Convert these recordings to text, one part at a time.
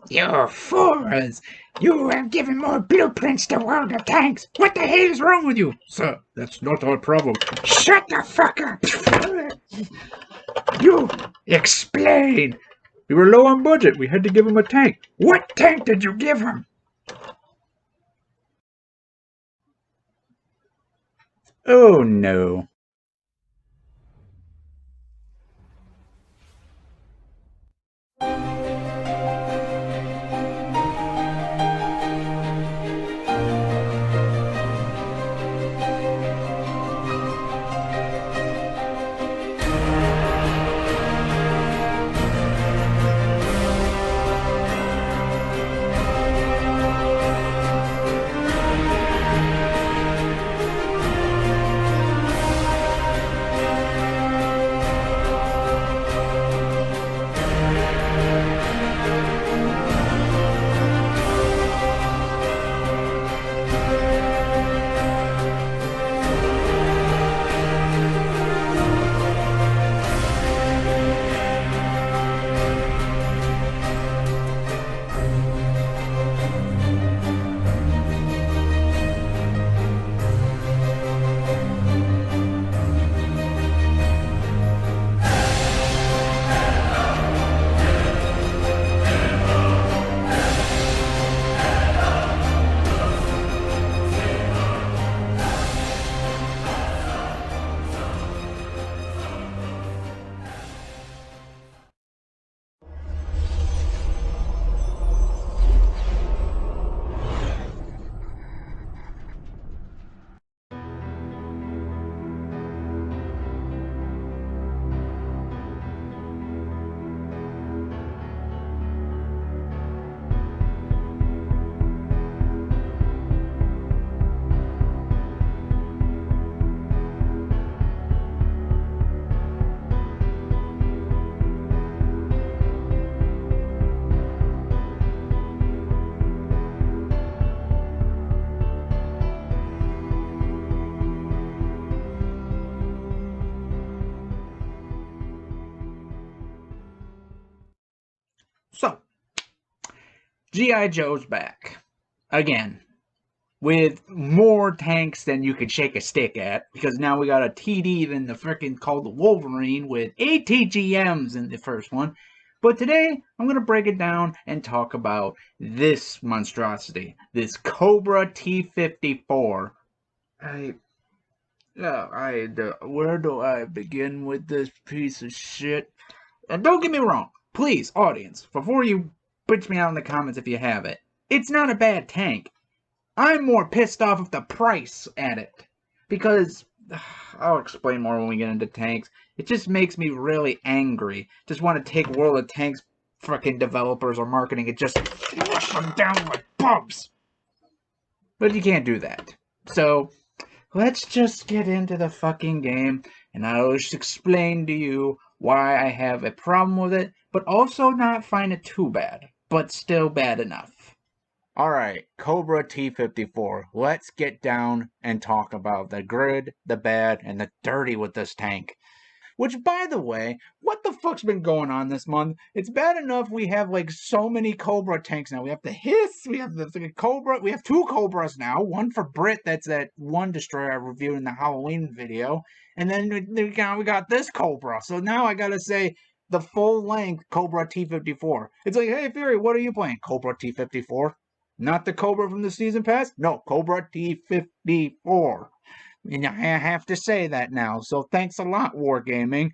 You fools! You have given more blueprints to World of Tanks! What the hell is wrong with you? Sir, that's not our problem. Shut the fuck up! You explain! We were low on budget. We had to give him a tank. What tank did you give him? Oh no. So, G.I. Joe's back. Again. With more tanks than you could shake a stick at, because now we got a TD than the frickin' called the Wolverine with ATGMs in the first one. But today, I'm going to break it down and talk about this monstrosity, this Cobra T54. Where do I begin with this piece of shit? And don't get me wrong, please, audience, before you bitch me out in the comments if you have it, it's not a bad tank. I'm more pissed off of the price at it. Because, I'll explain more when we get into tanks. It just makes me really angry. Just want to take World of Tanks fucking developers or marketing and just flush them down like bugs. But you can't do that. So, let's just get into the fucking game, and I'll just explain to you why I have a problem with it, but also not find it too bad, but still bad enough. Alright, Cobra T54, let's get down and talk about the good, the bad, and the dirty with this tank. Which, by the way, what the fuck's been going on this month? It's bad enough we have, like, so many Cobra tanks now. We have the Hiss, we have the Cobra, we have two Cobras now. One for Brit, that's that one destroyer I reviewed in the Halloween video. And then we got this Cobra. So now I gotta say, the full-length Cobra T54. It's like, hey, Fury, what are you playing? Cobra T54? Not the Cobra from the season pass? No, Cobra T54. And I have to say that now. So thanks a lot, Wargaming.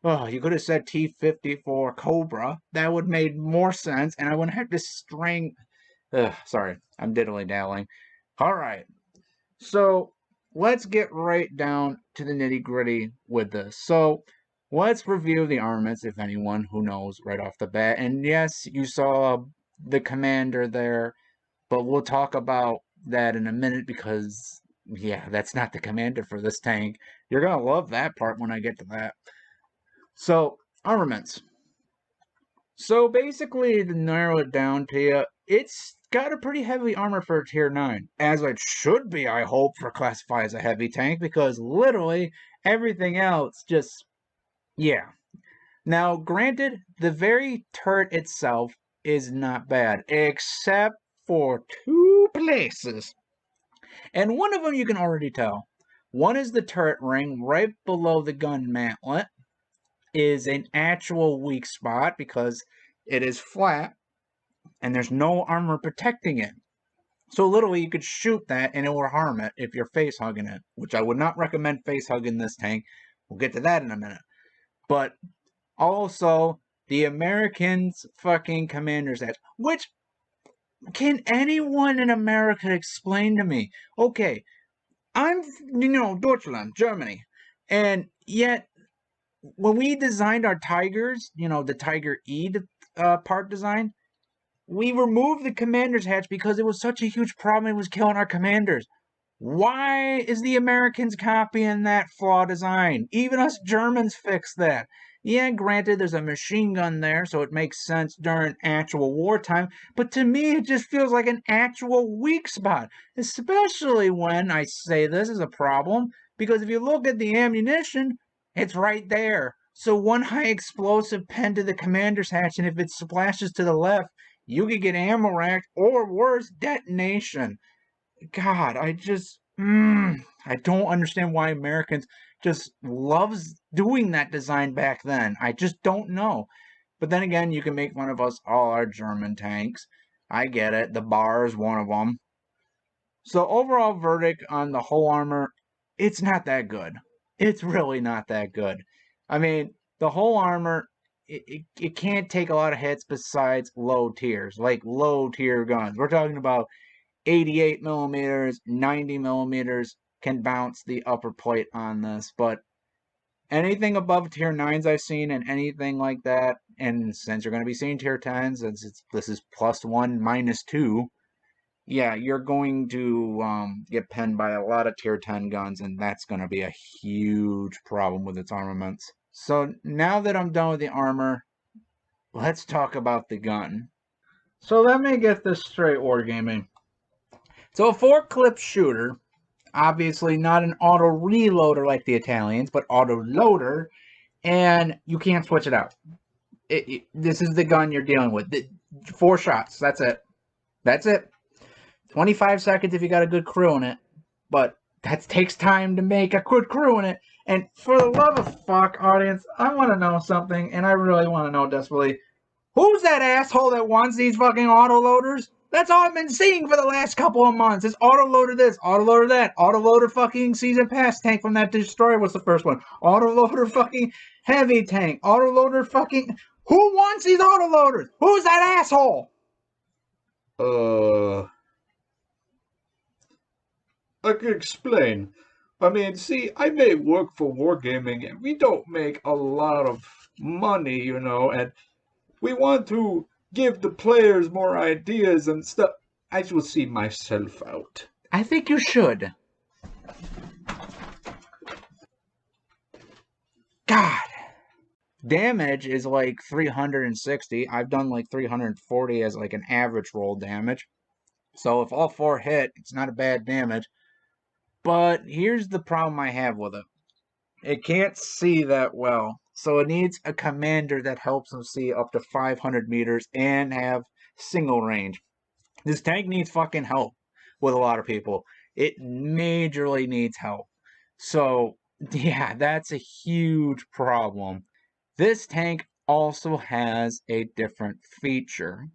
Oh, you could have said T54 Cobra. That would have made more sense, and I wouldn't have to string. Sorry, I'm diddly-dallying. Alright, so let's get right down to the nitty-gritty with this. So let's review the armaments, if anyone who knows right off the bat. And yes, you saw the commander there. But we'll talk about that in a minute because, yeah, that's not the commander for this tank. You're going to love that part when I get to that. So, armaments. So, basically, to narrow it down to you, it's got a pretty heavy armor for a tier 9. As it should be, I hope, for classify as a heavy tank because literally everything else just, yeah. Now, granted, the very turret itself is not bad, except for 2 places. And one of them you can already tell. One is the turret ring right below the gun mantlet is an actual weak spot because it is flat and there's no armor protecting it. So literally you could shoot that and it will harm it if you're face hugging it, which I would not recommend face hugging this tank. We'll get to that in a minute. But also the Americans fucking commander's edge, which can anyone in America explain to me? Okay, I'm, Deutschland, Germany, and yet when we designed our Tigers, the Tiger E part design, we removed the commander's hatch because it was such a huge problem. It was killing our commanders. Why is the Americans copying that flaw design? Even us Germans fixed that. Yeah, granted, there's a machine gun there, so it makes sense during actual wartime, but to me, it just feels like an actual weak spot, especially when I say this is a problem, because if you look at the ammunition, it's right there. So one high explosive pinned to the commander's hatch, and if it splashes to the left, you could get ammo racked, or worse, detonation. God, I don't understand why Americans just loves doing that design back then. I just don't know. But then again, you can make fun of us all our German tanks. I get it. The bar is one of them. So overall verdict on the whole armor, it's not that good. It's really not that good. I mean, the whole armor, it can't take a lot of hits besides low tiers, like low tier guns. We're talking about 88 millimeters, 90 millimeters can bounce the upper plate on this, but anything above tier 9s I've seen and anything like that, and since you're going to be seeing tier 10s, since this is +1, -2, yeah, you're going to get pinned by a lot of tier 10 guns, and that's going to be a huge problem with its armaments. So now that I'm done with the armor, let's talk about the gun. So let me get this straight, Wargaming. So a 4-clip shooter, obviously not an auto reloader like the Italians, but auto loader, and you can't switch it out. This is the gun you're dealing with. 4 shots, that's it. That's it. 25 seconds if you got a good crew in it, but that takes time to make a good crew in it. And for the love of fuck, audience, I want to know something, and I really want to know desperately, who's that asshole that wants these fucking autoloaders? That's all I've been seeing for the last couple of months. It's autoloader this, autoloader that, autoloader fucking season pass tank from that destroyer. What's the first one? Autoloader fucking heavy tank. Autoloader fucking. Who wants these autoloaders? Who's that asshole? I can explain. I mean, see, I may work for Wargaming, and we don't make a lot of money, and we want to give the players more ideas and stuff. I will see myself out. I think you should. God. Damage is like 360. I've done like 340 as like an average roll damage. So if all 4 hit, it's not a bad damage. But here's the problem I have with it. It can't see that well. So it needs a commander that helps them see up to 500 meters and have single range. This tank needs fucking help with a lot of people. It majorly needs help. So, yeah, that's a huge problem. This tank also has a different feature.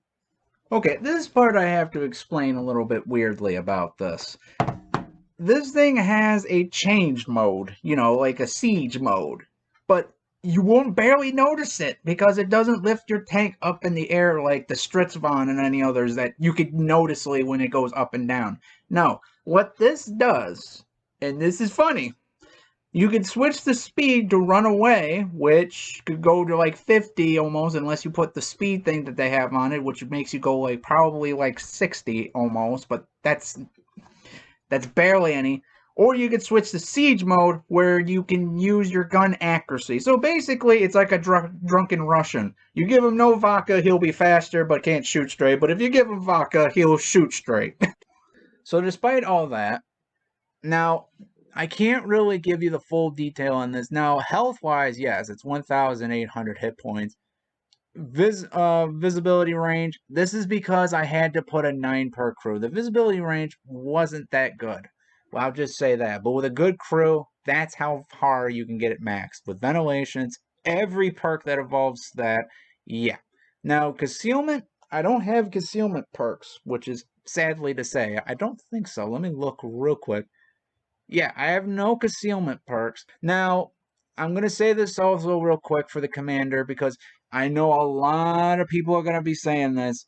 Okay, this part I have to explain a little bit weirdly about this. This thing has a change mode, like a siege mode, but you won't barely notice it because it doesn't lift your tank up in the air like the Stritzvon and any others that you could noticeably when it goes up and down. No, what this does, and this is funny, you could switch the speed to run away, which could go to like 50 almost, unless you put the speed thing that they have on it, which makes you go like probably like 60 almost, but that's barely any. Or you could switch to siege mode where you can use your gun accuracy. So basically, it's like a drunken Russian. You give him no vodka, he'll be faster but can't shoot straight. But if you give him vodka, he'll shoot straight. So despite all that, now, I can't really give you the full detail on this. Now, health-wise, yes, it's 1,800 hit points. visibility range. This is because I had to put a 9 per crew. The visibility range wasn't that good. Well, I'll just say that. But with a good crew, that's how far you can get it maxed. With ventilations, every perk that involves that, yeah. Now, concealment, I don't have concealment perks, which is sadly to say. I don't think so. Let me look real quick. Yeah, I have no concealment perks. Now, I'm going to say this also real quick for the commander because I know a lot of people are going to be saying this.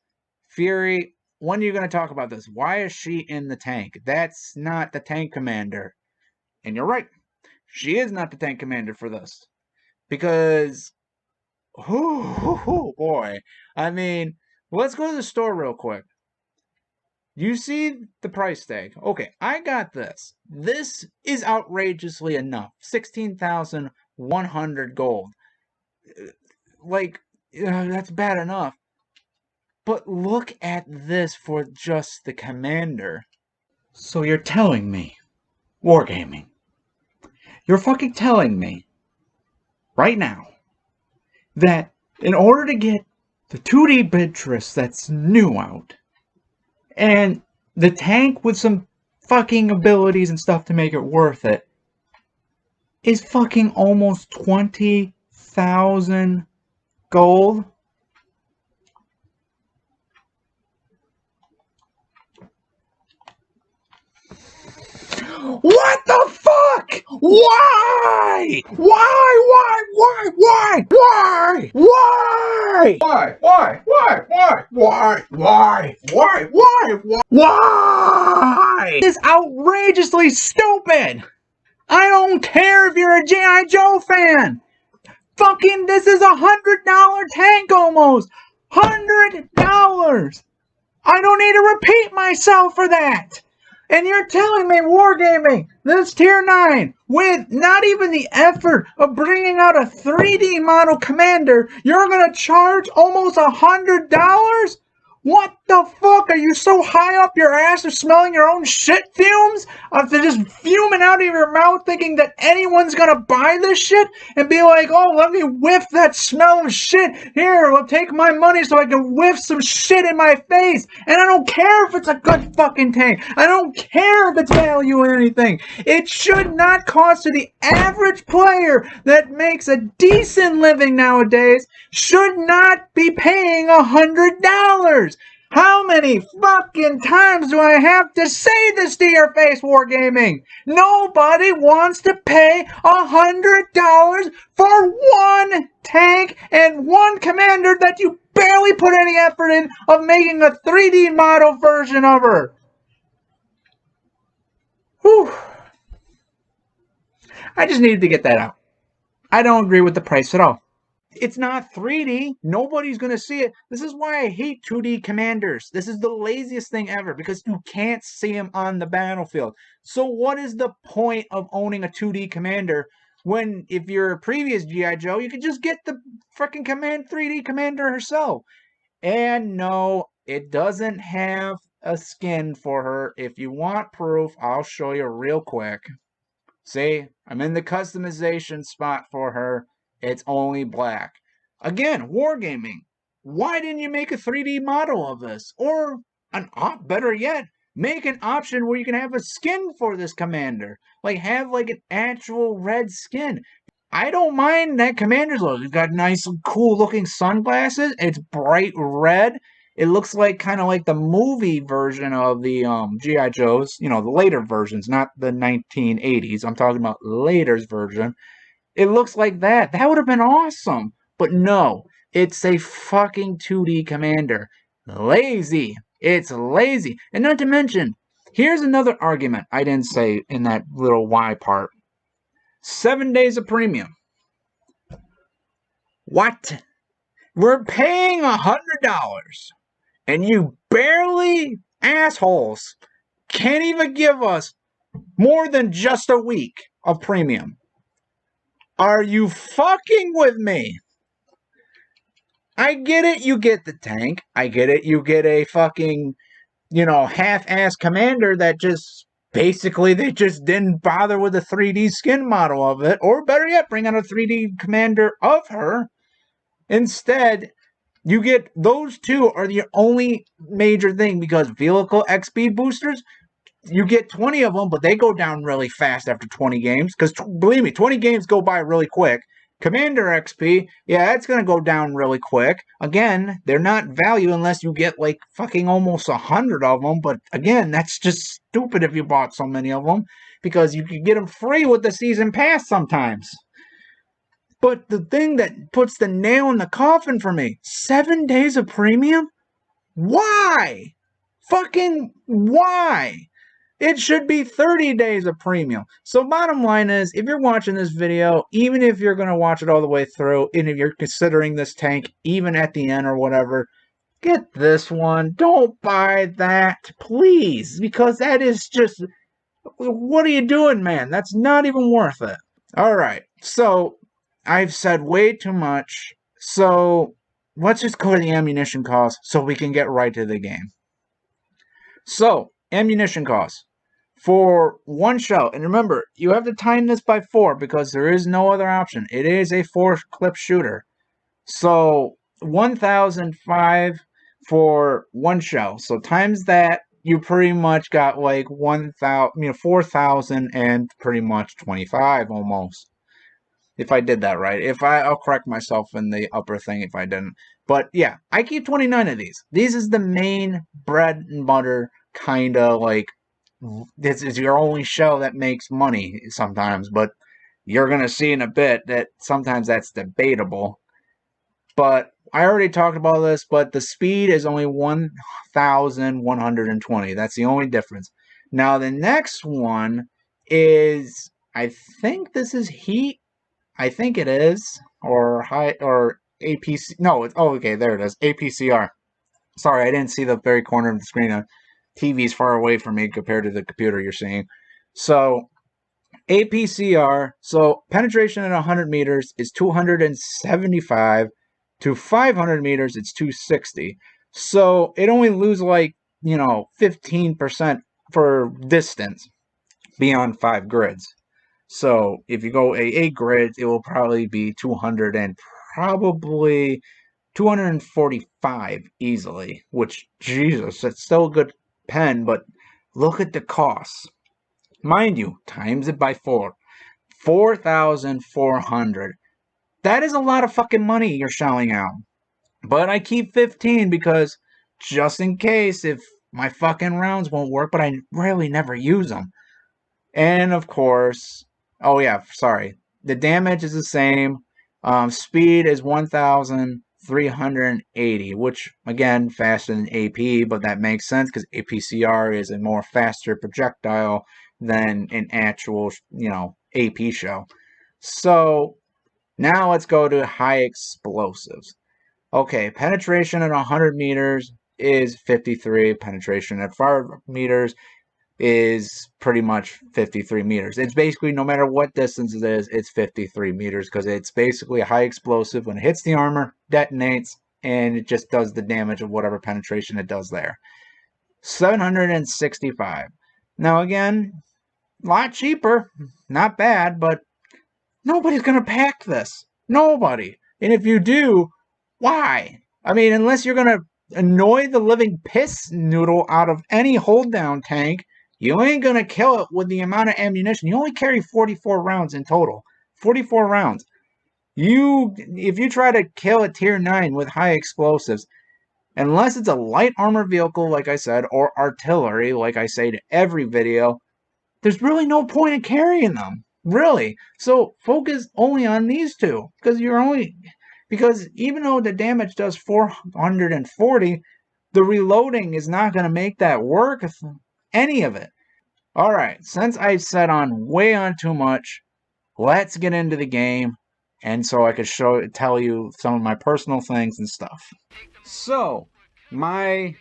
Fury, when are you going to talk about this? Why is she in the tank? That's not the tank commander. And you're right. She is not the tank commander for this. Because, boy. I mean, let's go to the store real quick. You see the price tag. Okay, I got this. This is outrageously enough. 16,100 gold. Like, that's bad enough. But look at this for just the commander. So you're telling me, Wargaming, you're fucking telling me right now that in order to get the 2D Beatrice that's new out, and the tank with some fucking abilities and stuff to make it worth it is fucking almost 20,000 gold. What the fuck? Why? Why? It's outrageously stupid. I don't care if you're a G.I. Joe fan. Fucking, this is $100 tank almost. $100. I don't need to repeat myself for that. And you're telling me Wargaming, this tier 9, with not even the effort of bringing out a 3D model commander, you're going to charge almost $100? What the fuck? Are you so high up your ass of smelling your own shit fumes? They're just fuming out of your mouth thinking that anyone's gonna buy this shit and be like, oh, let me whiff that smell of shit. Here, well, take my money so I can whiff some shit in my face. And I don't care if it's a good fucking tank. I don't care if it's value or anything. It should not cost to the average player that makes a decent living nowadays should not be paying $100. How many fucking times do I have to say this to your face, Wargaming? Nobody wants to pay $100 for one tank and one commander that you barely put any effort in of making a 3D model version of her. Whew. I just needed to get that out. I don't agree with the price at all. It's not 3D. Nobody's going to see it. This is why I hate 2D commanders. This is the laziest thing ever because you can't see them on the battlefield. So what is the point of owning a 2D commander when if you're a previous G.I. Joe, you could just get the freaking 3D commander herself. And no, it doesn't have a skin for her. If you want proof, I'll show you real quick. See, I'm in the customization spot for her. It's only black. Again, Wargaming. Why didn't you make a 3D model of this? Or, better yet, make an option where you can have a skin for this commander. Like, have like an actual red skin. I don't mind that commander's look. It's got nice, cool looking sunglasses. It's bright red. It looks like kind of like the movie version of the G.I. Joes. You know, the later versions, not the 1980s. I'm talking about later's version. It looks like that. That would have been awesome. But no, it's a fucking 2D commander. Lazy. It's lazy. And not to mention, here's another argument I didn't say in that little Y part. 7 days of premium. What? We're paying $100. And you barely assholes can't even give us more than just a week of premium. Are you fucking with me? I get it, you get the tank. I get it, you get a fucking, half-ass commander that just, basically, they just didn't bother with a 3D skin model of it. Or better yet, bring out a 3D commander of her. Instead, You get those two are the only major thing because vehicle XP boosters, you get 20 of them, but they go down really fast after 20 games. Because believe me, 20 games go by really quick. Commander XP, yeah, it's going to go down really quick. Again, they're not value unless you get like fucking almost 100 of them. But again, that's just stupid if you bought so many of them because you could get them free with the season pass sometimes. But the thing that puts the nail in the coffin for me, 7 days of premium? Why? Fucking why? It should be 30 days of premium. So bottom line is, if you're watching this video, even if you're going to watch it all the way through, and if you're considering this tank, even at the end or whatever, get this one. Don't buy that, please, because that is just, what are you doing, man? That's not even worth it. All right, so I've said way too much. So let's just go to the ammunition cost so we can get right to the game. So, ammunition costs for one shell. And remember, you have to time this by 4 because there is no other option. It is a 4-clip shooter. So, 1,005 for one shell. So, times that, you pretty much got like 4,000 and pretty much 25 almost. If I did that right. I'll correct myself in the upper thing if I didn't. But yeah, I keep 29 of these. These is the main bread and butter kind of like, this is your only shell that makes money sometimes, but you're going to see in a bit that sometimes that's debatable. But I already talked about this, but the speed is only 1,120. That's the only difference. Now the next one is, I think this is heat. I think it is, or high, or APC. No, it's, oh, okay, there it is. APCR. Sorry, I didn't see the very corner of the screen. The TV's far away from me compared to the computer you're seeing. So, APCR, so penetration at 100 meters is 275. To 500 meters, it's 260. So, it only loses like, 15% for distance beyond 5 grids. So if you go a grid, it will probably be 200 and probably 245 easily, which, Jesus, that's still a good pen, but look at the costs. Mind you, times it by 4. 4,400. That is a lot of fucking money you're shelling out. But I keep 15 because just in case if my fucking rounds won't work, but I really never use them. And of course, oh yeah, sorry. The damage is the same. Speed is 1,380, which again faster than AP, but that makes sense because APCR is a more faster projectile than an actual, AP shell. So now let's go to high explosives. Okay, penetration at 100 meters is 53. Penetration at 5 meters is pretty much 53 meters. It's basically, no matter what distance it is, it's 53 meters because it's basically a high explosive. When it hits the armor, detonates, and it just does the damage of whatever penetration it does there. 765. Now again, a lot cheaper. Not bad, but nobody's going to pack this. Nobody. And if you do, why? I mean, unless you're going to annoy the living piss noodle out of any hold down tank, you ain't going to kill it with the amount of ammunition. You only carry 44 rounds in total. 44 rounds. If you try to kill a tier 9 with high explosives, unless it's a light armor vehicle, like I said, or artillery, like I say to every video, there's really no point in carrying them. Really. So focus only on these two. Because even though the damage does 440, the reloading is not going to make that work, any of it. Alright, since I've said way on too much, let's get into the game, and so I could tell you some of my personal things and stuff. So, my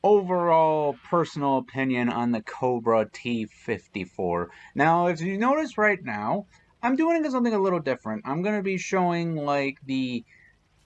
overall personal opinion on the Cobra T54. Now, if you notice right now, I'm doing something a little different. I'm going to be showing like the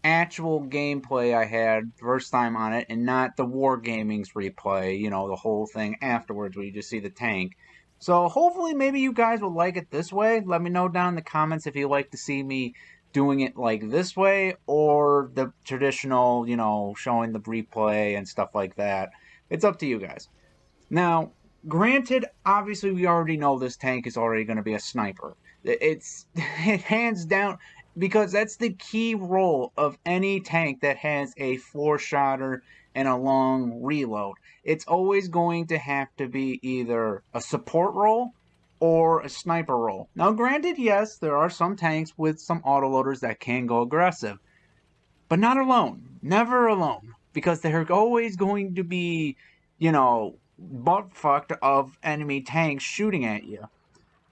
actual gameplay I had first time on it, and not the Wargaming's replay, the whole thing afterwards where you just see the tank. So hopefully maybe you guys will like it this way. Let me know down in the comments if you'd like to see me doing it like this way or the traditional, you know, showing the replay and stuff like that. It's up to you guys. Now, granted, obviously we already know this tank is already going to be a sniper. It's hands down because that's the key role of any tank that has a 4-shotter and a long reload. It's always going to have to be either a support role or a sniper role. Now, granted, yes, there are some tanks with some autoloaders that can go aggressive, but not alone. Never alone. Because they're always going to be, you know, butt fucked of enemy tanks shooting at you.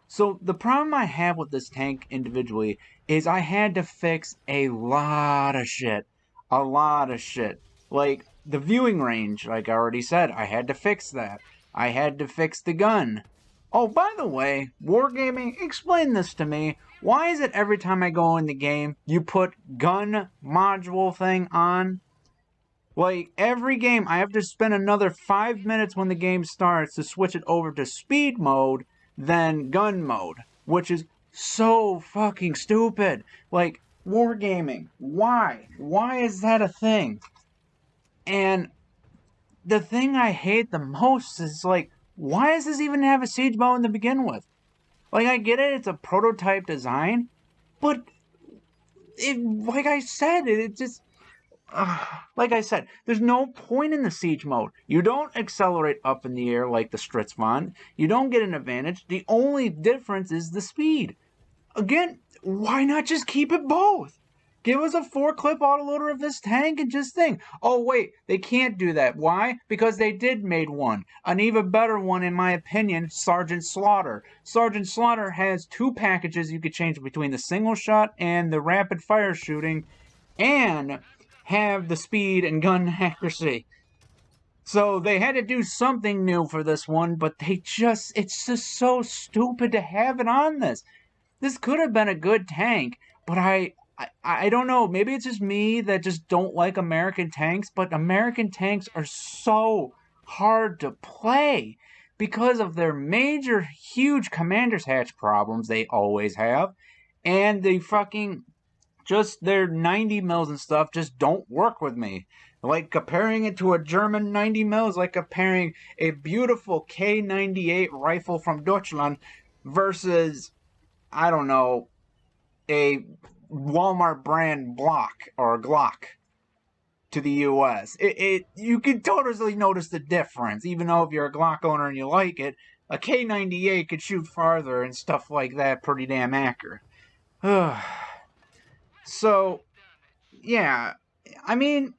So the problem I have with this tank individually is I had to fix a lot of shit. A lot of shit. Like the viewing range, like I already said, I had to fix that. I had to fix the gun. Oh, by the way, Wargaming, explain this to me. Why is it every time I go in the game, you put gun module thing on? Like, every game, I have to spend another 5 minutes when the game starts to switch it over to speed mode, then gun mode, which is so fucking stupid. Like, Wargaming, why? Why is that a thing? And the thing I hate the most is, like, why does this even have a siege mode to begin with? Like, I get it, it's a prototype design, but like I said, it just like I said, there's no point in the siege mode. You don't accelerate up in the air like the Stritzvon. You don't get an advantage. The only difference is the speed. Again, why not just keep it both? Give us a 4-clip autoloader of this tank and just think, oh wait, they can't do that. Why? Because they did made one. An even better one, in my opinion, Sergeant Slaughter. Sergeant Slaughter has 2 packages you could change between the single shot and the rapid fire shooting, and have the speed and gun accuracy. So they had to do something new for this one, but it's just so stupid to have it on this. This could have been a good tank, but I don't know. Maybe it's just me that just don't like American tanks, but American tanks are so hard to play because of their major, huge commander's hatch problems they always have, and the fucking just their 90 mils and stuff just don't work with me. Like comparing it to a German 90 mils, like comparing a beautiful K98 rifle from Deutschland versus, I don't know, a Walmart brand Block or Glock to the US. You can totally notice the difference, even though if you're a Glock owner and you like it, a K98 could shoot farther and stuff like that pretty damn accurate. So, yeah, I mean,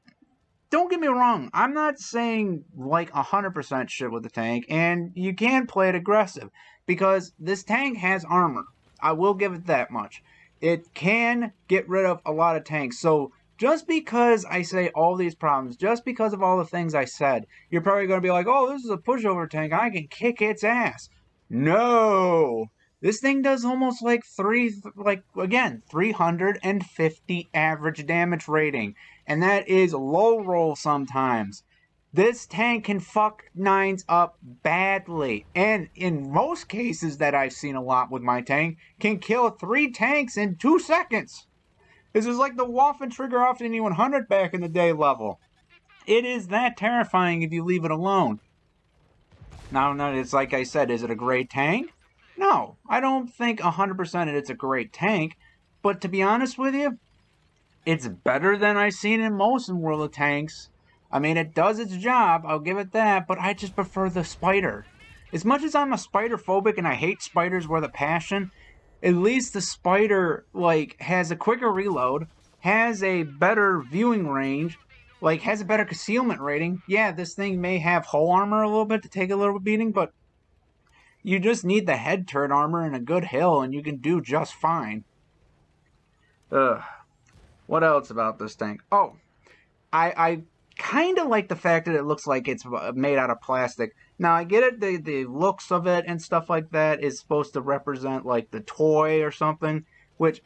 don't get me wrong, I'm not saying like 100% shit with the tank, and you can play it aggressive, because this tank has armor. I will give it that much. It can get rid of a lot of tanks, so just because I say all these problems, just because of all the things I said, you're probably going to be like, oh, this is a pushover tank, I can kick its ass. No! This thing does almost like 350 average damage rating. And that is low roll sometimes. This tank can fuck 9s up badly. And in most cases that I've seen a lot with my tank, can kill 3 tanks in 2 seconds. This is like the Waffen trigger off any 100 back in the day level. It is that terrifying if you leave it alone. Now, it's like I said, is it a great tank? No, I don't think 100% it's a great tank. But to be honest with you, it's better than I've seen in most in World of Tanks. I mean, it does its job, I'll give it that, but I just prefer the Spider. As much as I'm a spider phobic and I hate spiders with a passion, at least the Spider, like, has a quicker reload, has a better viewing range, like, has a better concealment rating. Yeah, this thing may have hull armor a little bit to take a little beating, but you just need the head turret armor and a good hill, and you can do just fine. Ugh. What else about this tank? Oh, I kind of like the fact that it looks like it's made out of plastic. Now, I get it, the looks of it and stuff like that is supposed to represent, like, the toy or something, which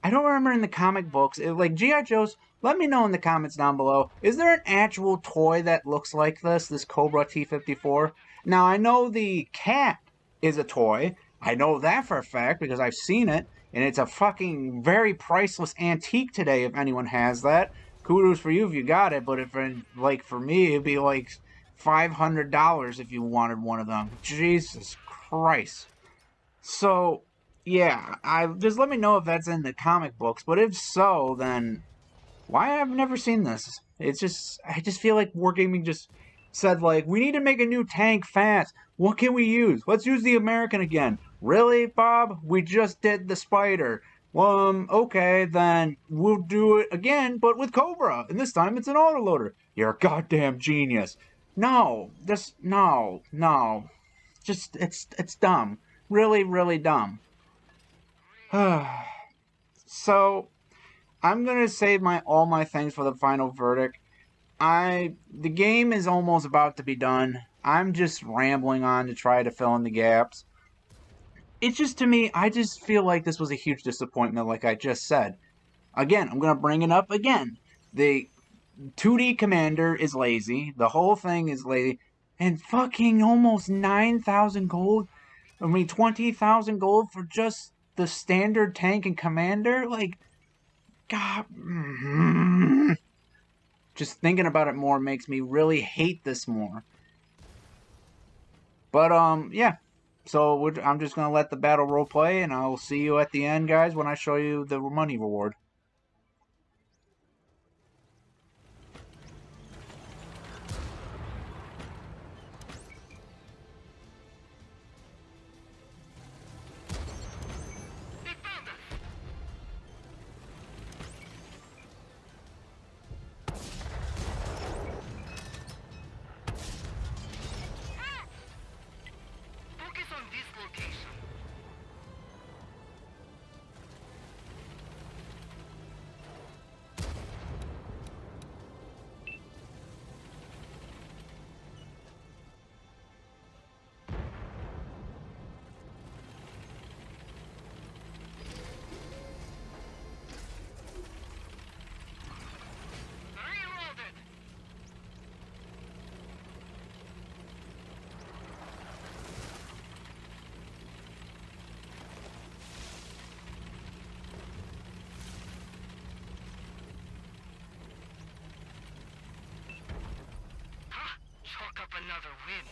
I don't remember in the comic books. Like, G.I. Joe's, let me know in the comments down below. Is there an actual toy that looks like this Cobra T54? Now, I know the cat is a toy. I know that for a fact because I've seen it. and it's a fucking very priceless antique today. If anyone has that, kudos for you if you got it. But if like for me, it'd be like $500 if you wanted one of them. Jesus Christ. So yeah, I just let me know if that's in the comic books. But if so, then why I've never seen this? It's just I just feel like Wargaming just said like we need to make a new tank fast. What can we use? Let's use the American again. Really, Bob? We just did the Spider. Okay, then we'll do it again, but with Cobra, and this time it's an autoloader. You're a goddamn genius. No, just no. Just it's dumb. Really, really dumb. So I'm gonna save all my things for the final verdict. The game is almost about to be done. I'm just rambling on to try to fill in the gaps. It's just to me, I just feel like this was a huge disappointment, like I just said. Again, I'm gonna bring it up again. The 2D commander is lazy. The whole thing is lazy, and fucking almost 9,000 gold. I mean, 20,000 gold for just the standard tank and commander. Like, God. Just thinking about it more makes me really hate this more. But yeah. So I'm just gonna let the battle role play, and I'll see you at the end, guys, when I show you the money reward. Focus on this location. Reloaded. Ha! Chalk up another win.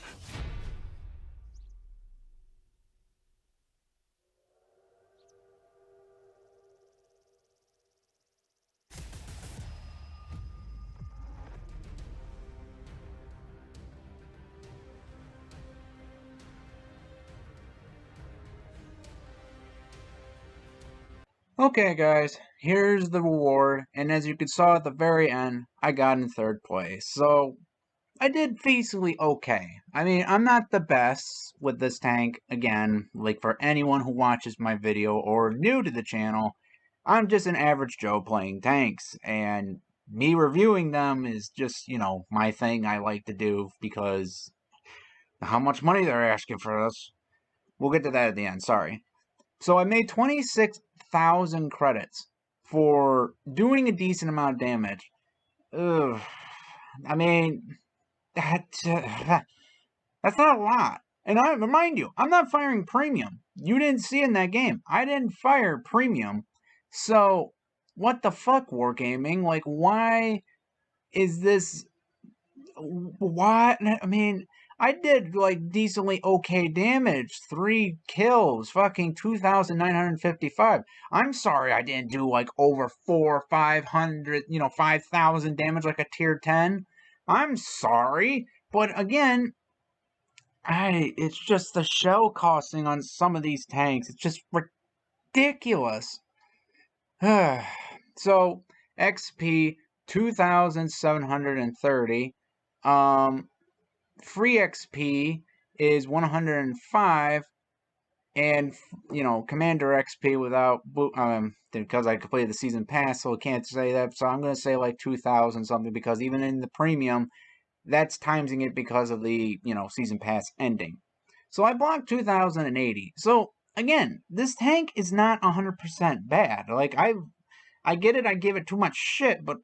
Okay, guys, here's the reward, and as you can saw at the very end, I got in third place. So I did basically okay. I mean, I'm not the best with this tank. Again, like for anyone who watches my video or new to the channel, I'm just an average Joe playing tanks, and me reviewing them is just, my thing I like to do because how much money they're asking for this. We'll get to that at the end, sorry. So I made 26,000 credits for doing a decent amount of damage. Ugh. I mean, that, that's not a lot. And I remind you, I'm not firing premium. You didn't see in that game. I didn't fire premium. So, what the fuck, Wargaming? Like, why is this? Why? I mean, I did like decently okay damage. 3 kills, fucking 2,955. I'm sorry I didn't do like over 500, 5,000 damage like a tier 10. I'm sorry. But again, it's just the shell costing on some of these tanks. It's just ridiculous. So XP 2,730. Free XP is 105, and Commander XP without because I completed the season pass, so I can't say that. So I'm gonna say like 2,000 something because even in the premium, that's timesing it because of the season pass ending. So I blocked 2,080. So again, this tank is not 100% bad. Like I get it. I give it too much shit, but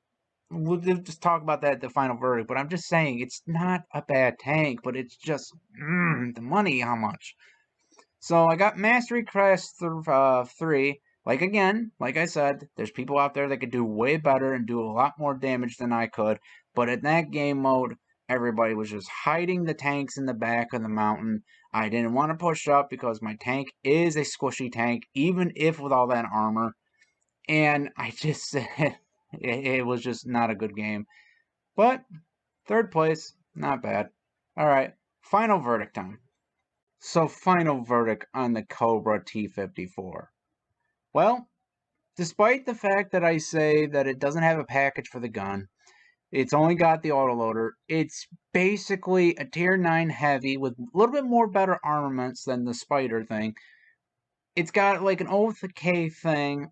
we'll just talk about that at the final verdict. But I'm just saying it's not a bad tank, but it's just the money. How much? So I got Mastery Crest 3. Again, like I said, there's people out there that could do way better and do a lot more damage than I could. But in that game mode, everybody was just hiding the tanks in the back of the mountain. I didn't want to push up because my tank is a squishy tank, even if with all that armor. And I just, it was just not a good game. But third place, not bad. All right, final verdict time. So, final verdict on the Cobra T54. Well, despite the fact that I say that it doesn't have a package for the gun, it's only got the autoloader, it's basically a tier 9 heavy with a little bit more better armaments than the Spider thing. It's got like an OTK thing,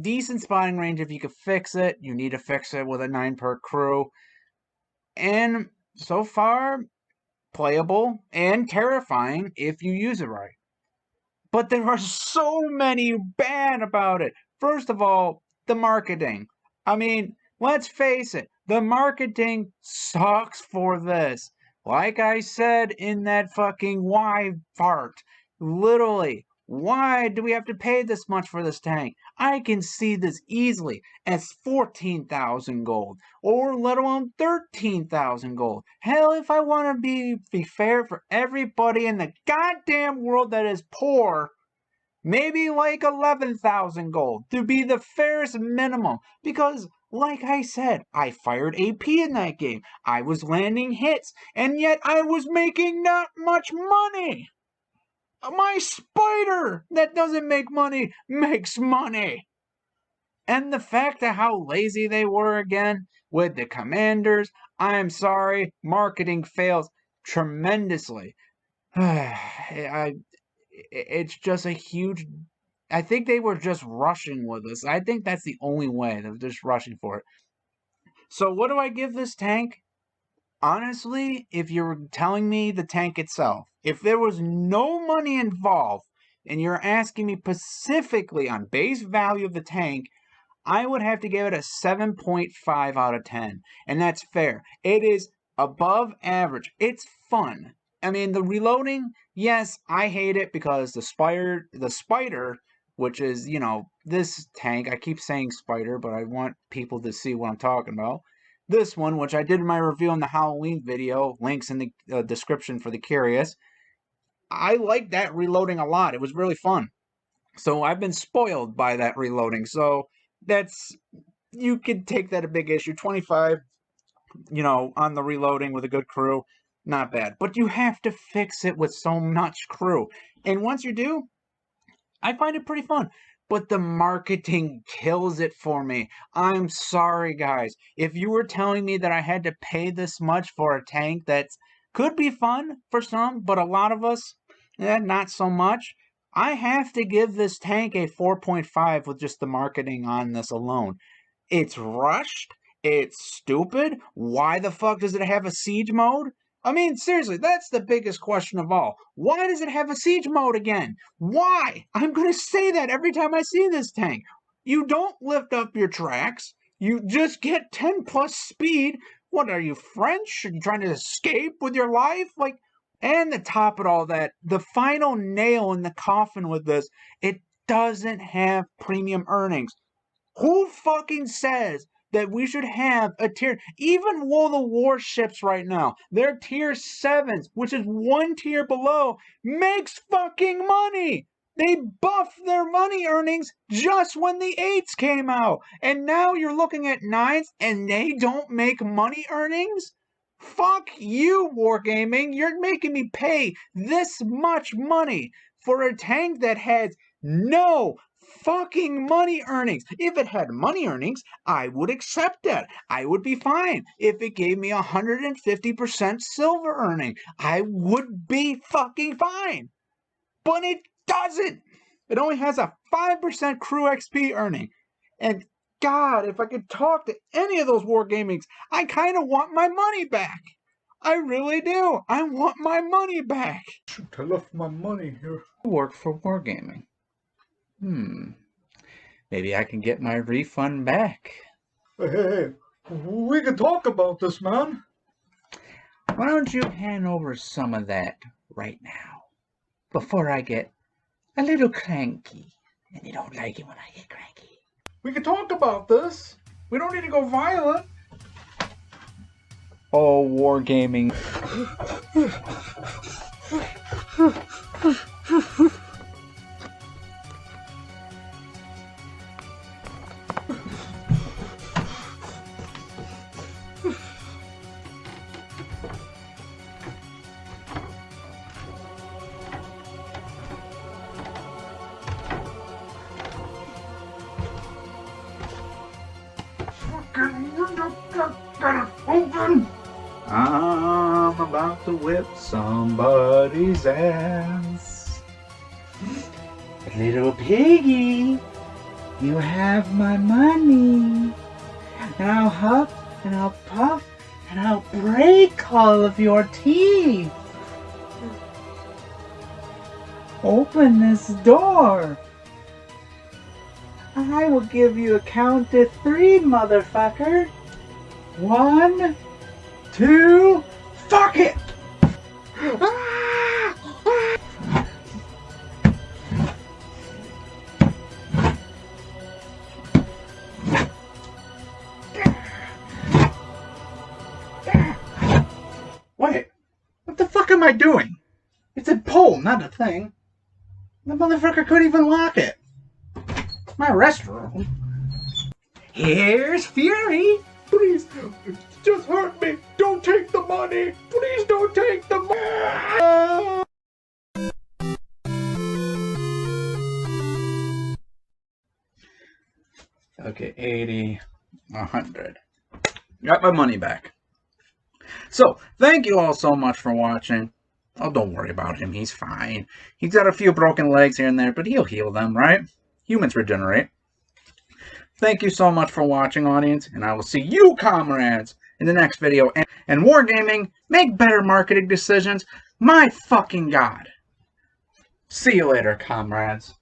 decent spotting range if you could fix it. You need to fix it with a 9 per crew. And so far, playable and terrifying if you use it right. But there are so many bad about it. First of all, the marketing. I mean, let's face it, the marketing sucks for this. Like I said in that fucking why fart, literally, why do we have to pay this much for this tank? I can see this easily as 14,000 gold, or let alone 13,000 gold. Hell, if I want to be fair for everybody in the goddamn world that is poor, maybe like 11,000 gold to be the fairest minimum. Because, like I said, I fired AP in that game. I was landing hits, and yet I was making not much money. My spider that doesn't make money makes money. And the fact of how lazy they were again with the commanders, I'm sorry, marketing fails tremendously. It's just a huge. I think they were just rushing with this. I think that's the only way. They were just rushing for it. So, what do I give this tank? Honestly, if you're telling me the tank itself, if there was no money involved, and you're asking me specifically on base value of the tank, I would have to give it a 7.5 out of 10. And that's fair. It is above average. It's fun. I mean, the reloading, yes, I hate it because the spider, which is, this tank, I keep saying spider, but I want people to see what I'm talking about. This one, which I did in my review in the Halloween video, links in the description for the curious. I like that reloading a lot. It was really fun. So I've been spoiled by that reloading. So you could take that a big issue. 25, on the reloading with a good crew, not bad. But you have to fix it with so much crew. And once you do, I find it pretty fun. But the marketing kills it for me. I'm sorry, guys. If you were telling me that I had to pay this much for a tank that could be fun for some, but a lot of us, not so much, I have to give this tank a 4.5 with just the marketing on this alone. It's rushed. It's stupid. Why the fuck does it have a siege mode? I mean, seriously, that's the biggest question of all. Why does it have a siege mode again? Why? I'm going to say that every time I see this tank. You don't lift up your tracks. You just get 10 plus speed. What are you, French? Are you trying to escape with your life? And to top it all that, the final nail in the coffin with this, it doesn't have premium earnings. Who fucking says that we should have a tier? Even World of Warships right now, their tier 7s, which is one tier below, makes fucking money. They buffed their money earnings just when the 8s came out. And now you're looking at 9s and they don't make money earnings? Fuck you, Wargaming. You're making me pay this much money for a tank that has no fucking money earnings. If it had money earnings, I would accept that. I would be fine. If it gave me 150% silver earning, I would be fucking fine. But it doesn't. It only has a 5% crew XP earning. And God, if I could talk to any of those Wargamings, I kind of want my money back. I really do. I want my money back. I left my money here. Work for Wargaming. Maybe I can get my refund back. Hey, we can talk about this, man. Why don't you hand over some of that right now, before I get a little cranky? And they don't like it when I get cranky. We can talk about this. We don't need to go violent. Oh, wargaming. Open! I'm about to whip somebody's ass. Little piggy, you have my money. And I'll huff and I'll puff and I'll break all of your teeth. Open this door. I will give you a count to 3, motherfucker. 1, 2, fuck it! Wait, what the fuck am I doing? It's a pole, not a thing. The motherfucker couldn't even lock it. My restroom. Here's Fury. Please, just hurt me. Don't take the money. Please don't take the money. Okay, 80, 100. Got my money back. So, thank you all so much for watching. Oh, don't worry about him. He's fine. He's got a few broken legs here and there, but he'll heal them, right? Humans regenerate. Thank you so much for watching, audience, and I will see you, comrades, in the next video. And wargaming, make better marketing decisions. My fucking God. See you later, comrades.